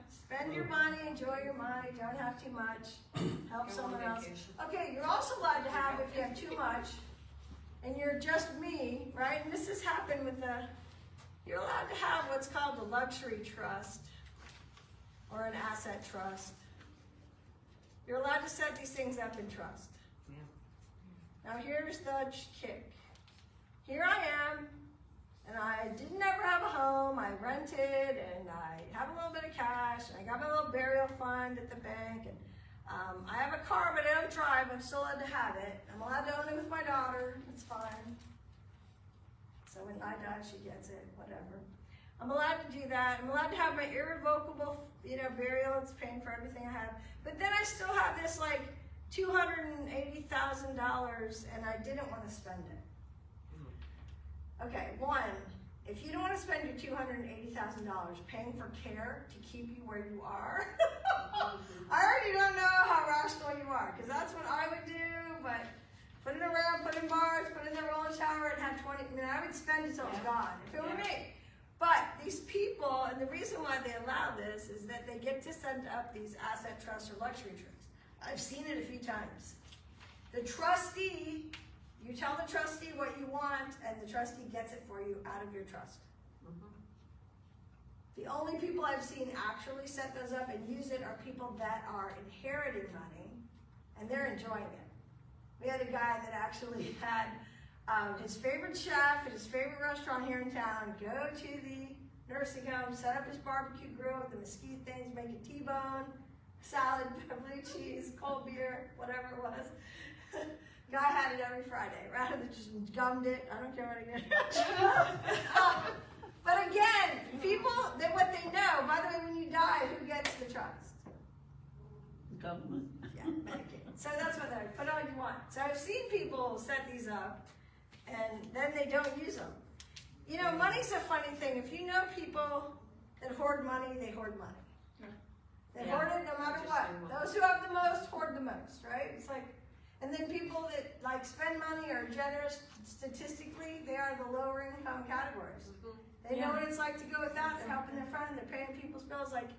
A: Spend your money, enjoy your money, don't have too much, help someone else. Okay, you're also allowed to have, if you have too much, and you're just me, right? And this has happened with you're allowed to have what's called a luxury trust or an asset trust. You're allowed to set these things up in trust. Now here's the kick. Here I am, and I didn't ever have a home. I rented, and I have a little bit of cash, and I got my little burial fund at the bank, and I have a car, but I don't drive. I'm still allowed to have it. I'm allowed to own it with my daughter. It's fine. So when I die, she gets it, whatever. I'm allowed to do that. I'm allowed to have my irrevocable, burial. It's paying for everything I have. But then I still have this like $280,000, and I didn't want to spend it. Okay, one, if you don't want to spend your $280,000 paying for care to keep you where you are, I already don't know how rational you are, because that's what I would do, but put it around, put in bars, put in the rolling shower, and have 20, I would spend it till it's gone, if it were me. But these people, and the reason why they allow this is that they get to set up these asset trusts or luxury trusts. I've seen it a few times. The trustee, you tell the trustee what you want, and the trustee gets it for you out of your trust. The only people I've seen actually set those up and use it are people that are inheriting money, and they're enjoying it. We had a guy that actually had his favorite chef at his favorite restaurant here in town go to the nursing home, set up his barbecue grill with the mesquite things, make a T-bone, salad, blue cheese, cold beer, whatever it was. Guy had it every Friday, rather than just gummed it. I don't care what he did. But again, people, what they know, by the way, when you die, who gets the trust?
F: Government.
A: Yeah, Medicaid. So that's what they're, put all you want. So I've seen people set these up and then they don't use them. You know, money's a funny thing. If you know people that hoard money, they hoard money. They hoard it no matter what. Those who have the most hoard the most, right? It's like, and then people that like spend money or are generous, statistically, they are the lower income categories. They know what it's like to go without. They're helping their friend. They're paying people's bills. Like,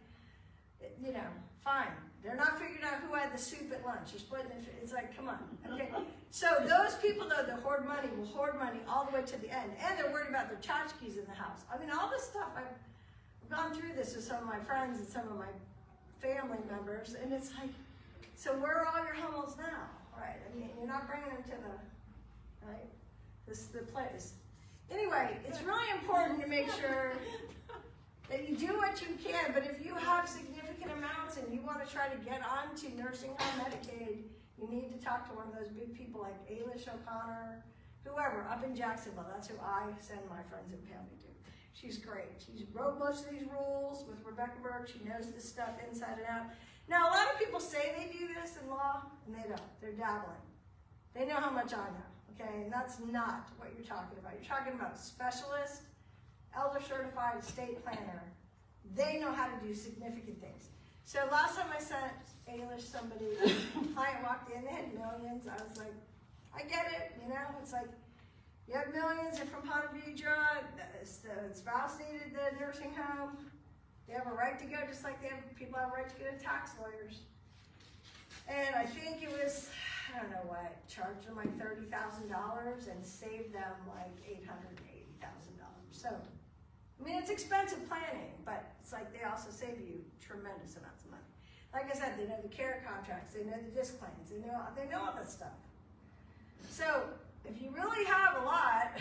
A: you know, fine. They're not figuring out who had the soup at lunch. You're splitting it. It's like, come on. Okay. So those people, though, that hoard money will hoard money all the way to the end. And they're worried about their tchotchkes in the house. I mean, all this stuff, I've gone through this with some of my friends and some of my family members. And it's like, so where are all your hummels now? Right? I mean, you're not bringing them to the, right? The place. Anyway, it's really important to make sure that you do what you can, but if you have significant amounts and you want to try to get onto nursing home Medicaid, you need to talk to one of those big people like Ailish O'Connor, whoever, up in Jacksonville. That's who I send my friends and family to. She's great. She's wrote most of these rules with Rebecca Burke. She knows this stuff inside and out. Now, a lot of people say they do this in law, and they don't. They're dabbling. They know how much I know, okay? And that's not what you're talking about. You're talking about specialist, elder certified estate planner. They know how to do significant things. So last time I sent Ailish somebody, a client walked in, they had millions. I was like, I get it, you know? It's like, you have millions, they're from Ponte Vedra, the spouse needed the nursing home. They have a right to go, just like people have a right to go to tax lawyers. And I think it was, I don't know what, charged them like $30,000 and saved them like $880,000. So, I mean, it's expensive planning, but it's like they also save you tremendous amounts of money. Like I said, they know the care contracts, they know the disc plans, they know all that stuff. So, if you really have a lot,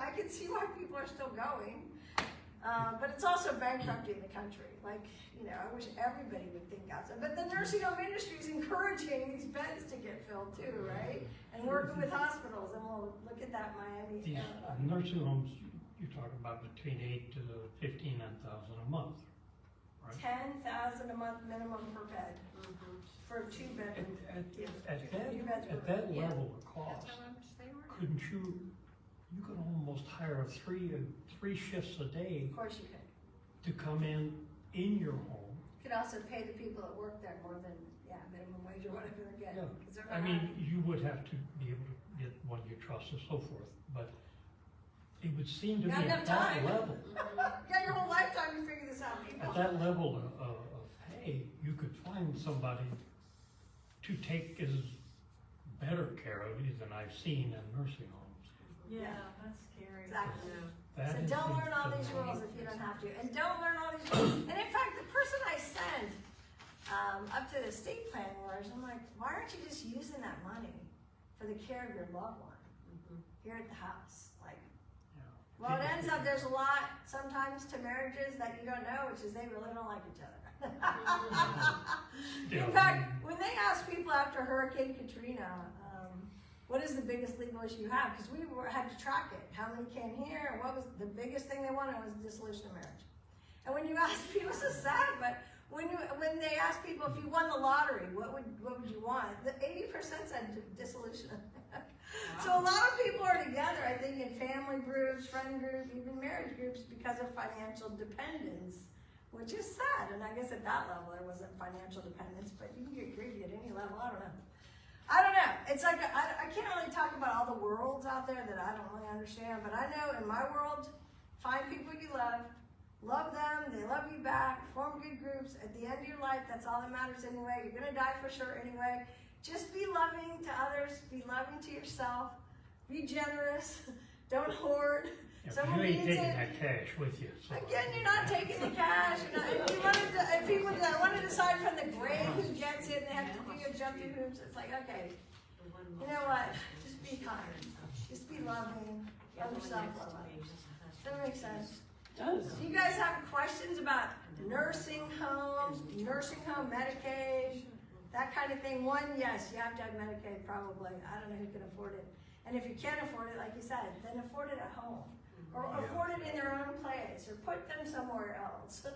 A: I can see why people are still going. But it's also bankrupting the country. Like, you know, I wish everybody would think outside. But the nursing home industry is encouraging these beds to get filled too, right? And working with hospitals, and we'll look at that Miami.
C: These nursing homes, you're talking about between $8,000 to $15,000 a month, right?
A: $10,000 a month minimum per bed for a 2-bedroom.
C: At that level of cost,
E: That's how much they were?
C: couldn't you could almost hire three shifts a day
A: Of course you could.
C: to come in your home.
A: You could also pay the people that work there more than minimum wage or whatever they're getting.
C: Yeah.
A: 'Cause they're
C: I
A: not
C: mean,
A: having-
C: you would have to be able to get one you trust and so forth, but it would seem to me
A: Not
C: at
A: enough
C: that
A: time.
C: level,
A: you got your whole lifetime to figure this out, people.
C: at that level of pay, you could find somebody to take as better care of you than I've seen in nursing homes.
B: Yeah, that's scary.
A: Exactly.
C: That
A: So
C: is
A: don't
C: the-
A: learn all
C: the
A: these
C: main
A: rules if you
C: thing.
A: don't have to. And don't learn all these rules. And in fact, the person I sent up to the estate planning lawyers, I'm like, why aren't you just using that money for the care of your loved one here at the house? Like,
C: Yeah.
A: well, it ends up there's a lot sometimes to marriages that you don't know, which is they really don't like each other.
C: Yeah.
A: In fact, when they asked people after Hurricane Katrina, what is the biggest legal issue you have? Because had to track it. How many came here? And what was the biggest thing they wanted was dissolution of marriage. And when you ask people, it's so sad, but when they ask people if you won the lottery, what would you want? The 80% said dissolution. So a lot of people are together, I think, in family groups, friend groups, even marriage groups because of financial dependence, which is sad. And I guess at that level there wasn't financial dependence, but you can get greedy at any level. I don't know. It's like, I can't really talk about all the worlds out there that I don't really understand, but I know in my world, find people you love them, they love you back, form good groups. At the end of your life, that's all that matters anyway. You're gonna die for sure anyway. Just be loving to others, be loving to yourself, be generous, don't hoard.
C: Yeah,
A: Someone
C: you ain't
A: needs
C: taking
A: it.
C: that cash with you. So.
A: Again, you're not taking the cash. If people want to decide from the grave who gets it, they have to do your jumping hoops. It's like, okay, You know what? Just be kind. Just be loving. Love yourself, love others. Does that make sense?
F: Does.
A: Do you guys have questions about nursing homes, nursing home Medicaid, that kind of thing? One, yes, you have to have Medicaid probably. I don't know who can afford it. And if you can't afford it, like you said, then afford it at home. Or afford it in their own place, or put them somewhere else.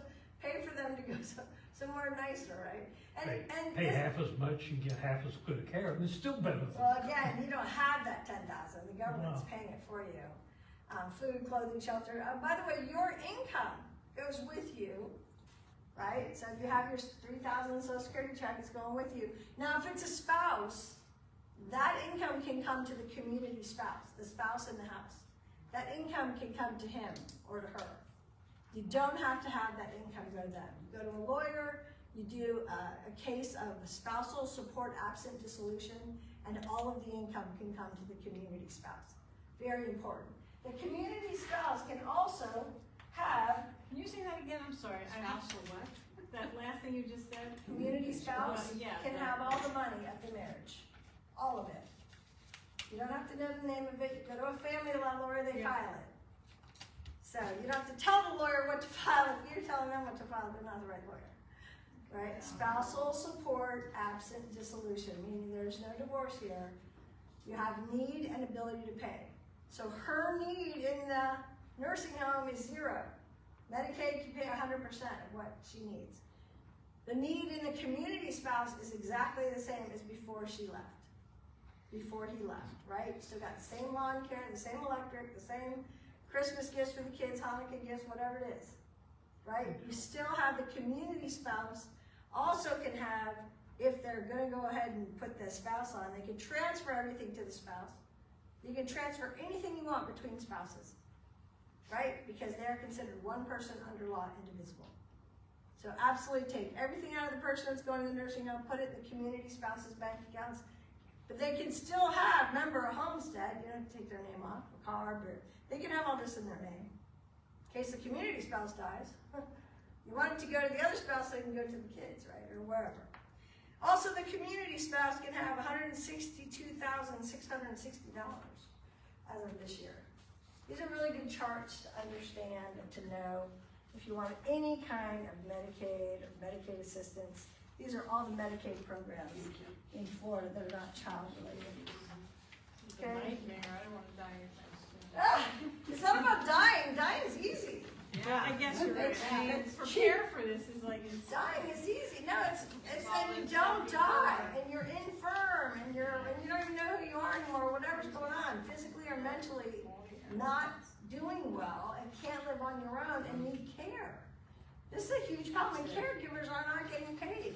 A: Pay for them to go somewhere nicer, right?
C: Pay half as much and get half as good a care, and it's still better than.
A: Well, again, you don't have that 10,000. The government's paying it for you. Food, clothing, shelter. By the way, your income goes with you, right? So if you have your 3,000 Social Security check, it's going with you. Now, if it's a spouse, that income can come to the community spouse, the spouse in the house. That income can come to him or to her. You don't have to have that income go to them. You go to a lawyer, you do a case of spousal support absent dissolution, and all of the income can come to the community spouse. Very important. The community spouse can also have,
B: Can you say that again? I'm sorry.
E: Spousal what?
B: That last thing you just said?
A: community spouse
B: Yeah,
A: can
B: that-
A: have all the money of the marriage. All of it. You don't have to know the name of it. You go to a family law lawyer, they
B: Yeah.
A: file it. So you don't have to tell the lawyer what to file. If you're telling them what to file, they're not the right lawyer. Right? Spousal support absent dissolution, meaning there's no divorce here. You have need and ability to pay. So her need in the nursing home is 0. Medicaid can pay 100% of what she needs. The need in the community spouse is exactly the same as before she left. Before he left, right? Still got the same lawn care, the same electric, the same Christmas gifts for the kids, Hanukkah gifts, whatever it is, right? You still have the community spouse. Also can have, if they're gonna go ahead and put the spouse on, they can transfer everything to the spouse. You can transfer anything you want between spouses, right? Because they're considered one person under law, indivisible. So absolutely take everything out of the person that's going to the nursing home, put it in the community spouse's bank accounts. But they can still have, remember, a homestead. You don't have to take their name off, a card, or they can have all this in their name. In case the community spouse dies. You want it to go to the other spouse so they can go to the kids, right, or wherever. Also, the community spouse can have $162,660 as of this year. These are really good charts to understand and to know if you want any kind of Medicaid or Medicaid assistance. These are all the Medicaid programs in Florida that are not child related.
B: It's a nightmare. I don't want to die anytime soon.
A: It's not about dying. Dying is easy.
B: Yeah, I guess you're right. I mean, prepare for this is like, it's,
A: Dying is easy. No, it's that you don't die and you're infirm and you don't even know who you are anymore, whatever's going on, physically or mentally, not doing well and can't live on your own and need care. This is a huge problem, and caregivers are not getting paid,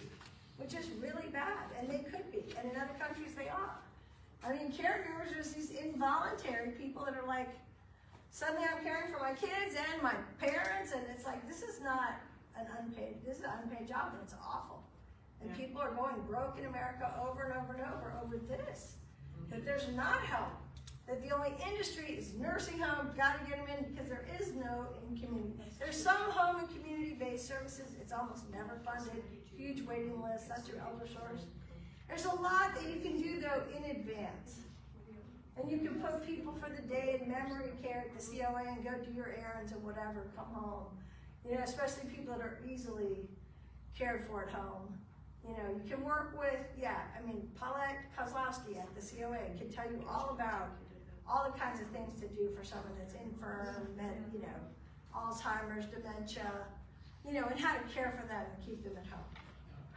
A: which is really bad, and they could be, and in other countries they are. I mean, caregivers are just these involuntary people that are like, suddenly I'm caring for my kids and my parents, and it's like, this is not an unpaid, this is an unpaid job, and it's awful. And
B: Yeah.
A: people are going broke in America over and over and over this, that there's not help. That the only industry is nursing home, gotta get them in because there is no in community. There's some home and community-based services, it's almost never funded, huge waiting lists, that's your elder source. There's a lot that you can do though in advance. And you can put people for the day in memory care at the COA and go do your errands and whatever, come home. You know, especially people that are easily cared for at home. You know, you can work with, Paulette Kozlowski at the COA can tell you all about all the kinds of things to do for someone that's infirm, Alzheimer's, dementia, and how to care for them and keep them at home.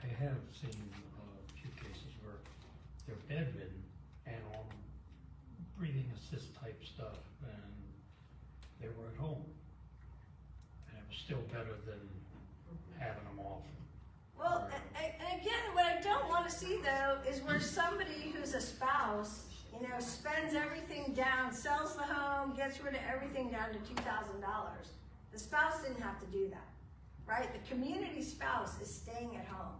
C: I have seen a few cases where they're bedridden and on breathing assist type stuff, and they were at home. And it was still better than having them off.
A: Well, and again, what I don't want to see though is where somebody who's a spouse, spends everything down, sells the home, gets rid of everything down to $2,000. The spouse didn't have to do that, right? The community spouse is staying at home.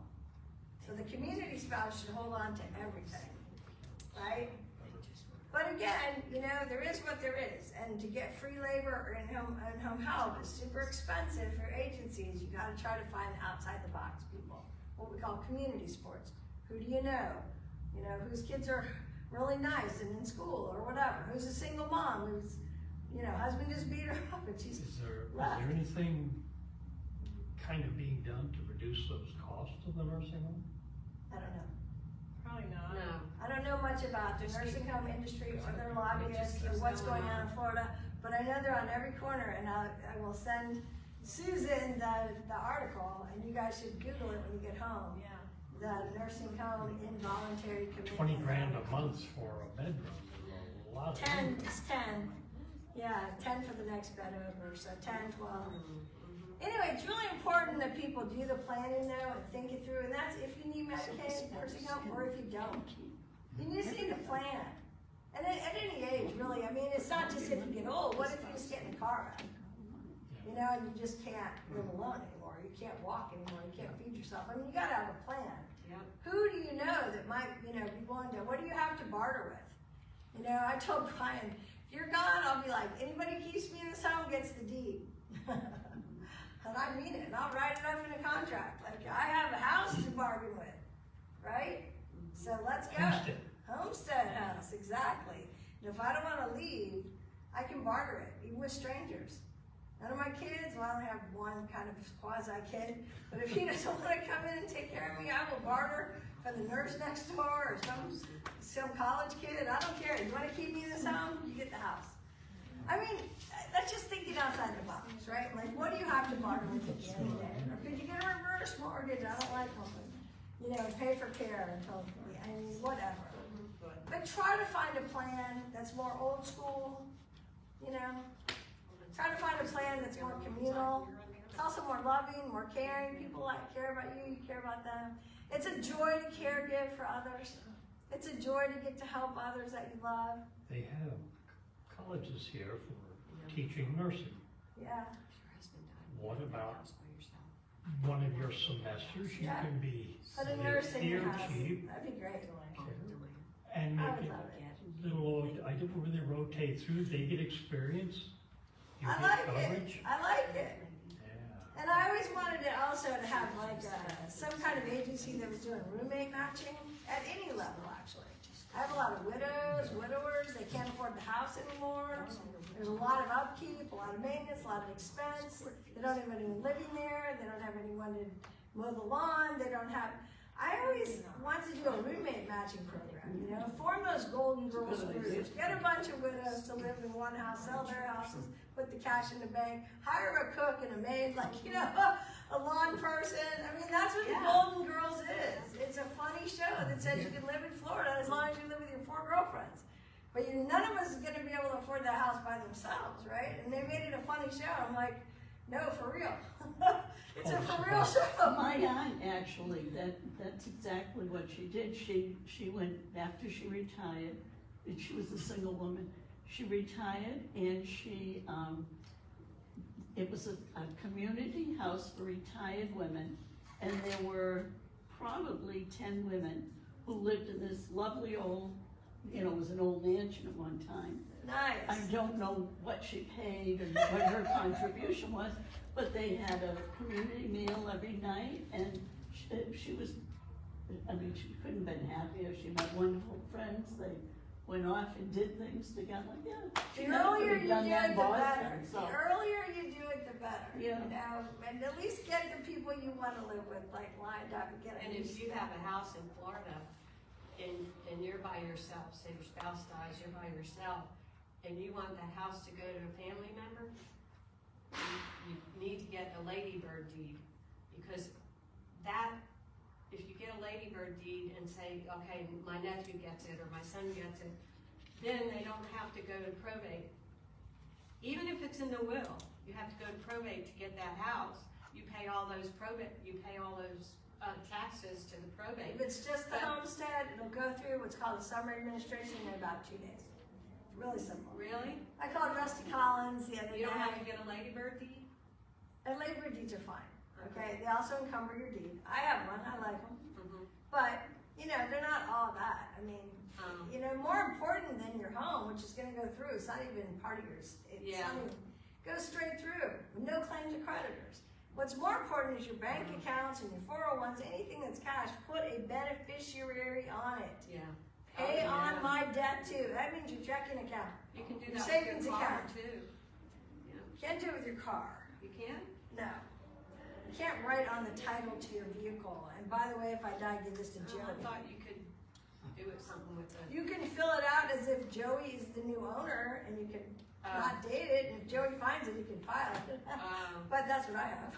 A: So the community spouse should hold on to everything, right? But again, there is what there is, and to get free labor or in-home help is super expensive for agencies. You got to try to find outside the box people, what we call community sports. Who do you know? Whose kids are really nice and in school or whatever, who's a single mom, who's, husband just beat her up and she's
C: Is there
A: left.
C: anything kind of being done to reduce those costs of the nursing home?
A: I don't know.
B: Probably not.
E: No.
A: I don't know much about the nursing home industry or their lobbyists or what's going on in Florida, but I know they're on every corner, and I will send Susan the article, and you guys should Google it when you get home.
B: Yeah.
A: The nursing home involuntary commitment.
C: 20 grand a month for a bedroom is a lot of
A: 10,
C: money.
A: it's 10. Yeah, 10 for the next bed over, so 10, 12. Anyway, it's really important that people do the planning though and think it through, and that's if you need Medicaid, nursing home, or if you don't. You just need a plan. And at any age, really, I mean, it's not just if you get old, what if you just get in a car wreck? And you just can't live alone anymore, you can't walk anymore, you can't feed yourself, I mean, you gotta have a plan.
E: Yep.
A: Who do you know that might, be willing to, what do you have to barter with? I told Brian, if you're gone, I'll be like, anybody keeps me in this home gets the deed. And I mean it, and I'll write it up in a contract, like, I have a house to bargain with, right? So let's go.
C: Homestead.
A: Homestead house, exactly. And if I don't wanna leave, I can barter it, even with strangers. None of my kids, well, I only have one kind of quasi-kid, but if he doesn't wanna come in and take care of me, I will barter for the nurse next door or some college kid, I don't care. You wanna keep me in this home, you get the house. I mean, that's just thinking outside the box, right? Like, what do you have to barter with at the end of the day? Or could you get a reverse mortgage? I don't like something. Pay for care until, whatever. But try to find a plan that's more old school, Try to find a plan that's more communal. It's also more loving, more caring. People care about you, you care about them. It's a joy to caregive for others. It's a joy to get to help others that you love.
C: They have colleges here for teaching nursing.
A: Yeah.
C: What about one of your semesters, you
A: Yeah.
C: can be
A: Put a nurse in your
C: here
A: house.
C: cheap,
A: That'd be great.
C: and
A: I
C: you
A: would
C: get
A: love it.
C: little, I don't know where they rotate through, they get experience. You
A: I
C: get
A: like
C: coverage.
A: it. I like it.
C: Yeah.
A: And I always wanted it also to have like some kind of agency that was doing roommate matching at any level, actually. I have a lot of widows, widowers, they can't afford the house anymore. There's a lot of upkeep, a lot of maintenance, a lot of expense. They don't have anyone living there, they don't have anyone to mow the lawn, they don't have, I always wanted to do a roommate matching program, form those golden girls groups. Get a bunch of widows to live in one house, sell their houses, put the cash in the bank, hire a cook and a maid, like, a lawn person. I mean, that's what the Golden Girls is. It's a funny show that says you can live in Florida as long as you live with your 4 girlfriends. But none of us is gonna be able to afford that house by themselves, right? And they made it a funny show. I'm like, no, for real. It's a for real show.
F: My aunt, actually, that's exactly what she did. She went, after she retired, and she was a single woman, she retired and she, it was a community house for retired women, and there were probably 10 women who lived in this lovely old, it was an old mansion at one time. I
A: Nice.
F: don't know what she paid and what her contribution was, but they had a community meal every night, and she was, she couldn't have been happier. She had wonderful friends. They went off and did things together. Yeah, she
A: The
F: never
A: earlier
F: could
A: you
F: have
A: do
F: done that
A: it,
F: in
A: the
F: Boston,
A: better.
F: so.
A: The earlier you do it, the better.
F: Yeah.
A: And at least get the people you want to live with, like, lined up and get a
E: And
A: new
E: if you
A: staff.
E: have a house in Florida and you're by yourself, say your spouse dies, you're by yourself, and you want the house to go to a family member, you need to get a ladybird deed, because that, if you get a ladybird deed and say, okay, my nephew gets it or my son gets it, then they don't have to go to probate. Even if it's in the will, you have to go to probate to get that house. You pay all those taxes to the probate.
A: If it's just the homestead, it'll go through what's called a summer administration in about 2 days. It's really simple.
E: Really?
A: I called Rusty Collins the other day.
E: You don't have to get a ladybird deed?
A: And labor deeds are fine, okay? They also encumber your deed. I have one, I like them.
E: Mhm.
A: But, they're not all that. I mean, more important than your home, which is gonna go through, it's not even part of yours. It's
E: Yeah.
A: not even, goes straight through, with no claim to creditors. What's more important is your bank accounts and your 401s, anything that's cash, put a beneficiary on it.
E: Yeah.
A: Pay
E: Oh,
A: on
E: yeah.
A: my debt too. That means your checking account.
E: You can do
A: Your
E: that
A: savings
E: with your car
A: account.
E: too. Yeah,
A: Can't do it with your car.
E: you can?
A: No. You can't write on the title to your vehicle. And by the way, if I die, give this to
E: Oh, I
A: Joey.
E: thought you could do it something with the,
A: You can fill it out as if Joey is the new owner, and you can not date it, and if Joey finds it, he can file it. But that's what I have.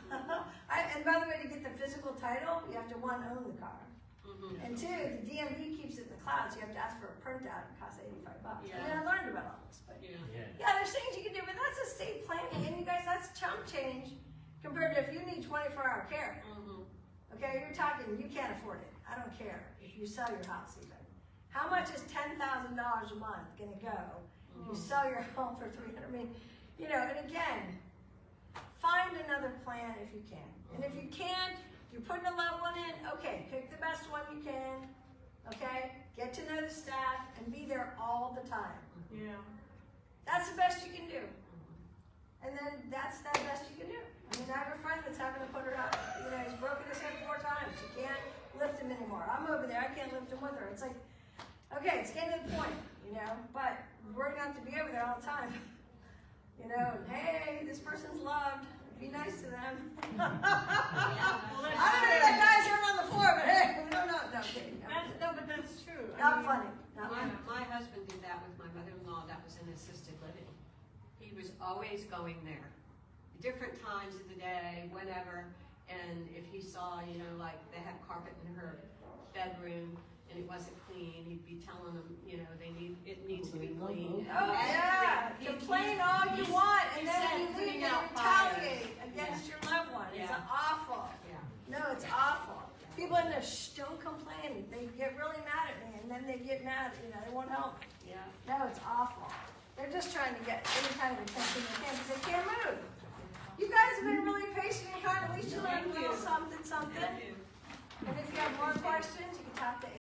A: And by the way, to get the physical title, you have to, one, own the car.
E: mhm.
A: And two, the DMV keeps it in the cloud, so you have to ask for a printout, it costs $85. I mean,
E: Yeah.
A: I learned about all this, but
E: Yeah.
C: Yeah.
A: yeah, there's things you can do, but that's estate planning, and you guys, that's chump change compared to if you need 24-hour care.
E: Mhm.
A: Okay, you're talking, you can't afford it. I don't care if you sell your house even. How much is $10,000 a month gonna go? If you sell your home for 300, I mean, you know, and again, find another plan if you can. And if you can't, you're putting a loved one in, okay, pick the best one you can, okay? Get to know the staff and be there all the time.
B: Yeah.
A: That's the best you can do. And then that's the best you can do. I mean, I have a friend that's having to put her out, you know, he's broken his hip 4 times. She can't lift him anymore. I'm over there, I can't lift him with her. It's like, okay, it's getting to the point, you know, but we're gonna have to be over there all the time. You know, and, hey, this person's loved, be nice to them.
B: Well,
A: I don't know that guy's hurt on the floor, but hey, we don't know. No, I'm kidding.
B: No, but that's true. I
A: Not
B: mean,
A: funny, not funny.
E: My husband did that with my mother-in-law that was in assisted living. He was always going there, different times of the day, whenever, and if he saw, you know, like they had carpet in her bedroom and it wasn't clean, he'd be telling them, you know, it needs to be clean.
A: Oh, yeah,
E: He-
A: complain all you want, and
E: he
A: then
E: said
A: when you
E: putting
A: leave, they
E: out
A: retaliate
E: fires.
A: against your loved one. It's
E: Yeah.
A: awful.
E: Yeah.
A: No, it's awful. People in there, shh, don't complain. They get really mad at me, and then they get mad, you know, they won't help.
E: Yeah.
A: No, it's awful. They're just trying to get any kind of attention they can, because they can't move. You guys have been really patient and kind, at least you learned a little something, something.
E: Thank you.
A: And if you have more questions, you can talk to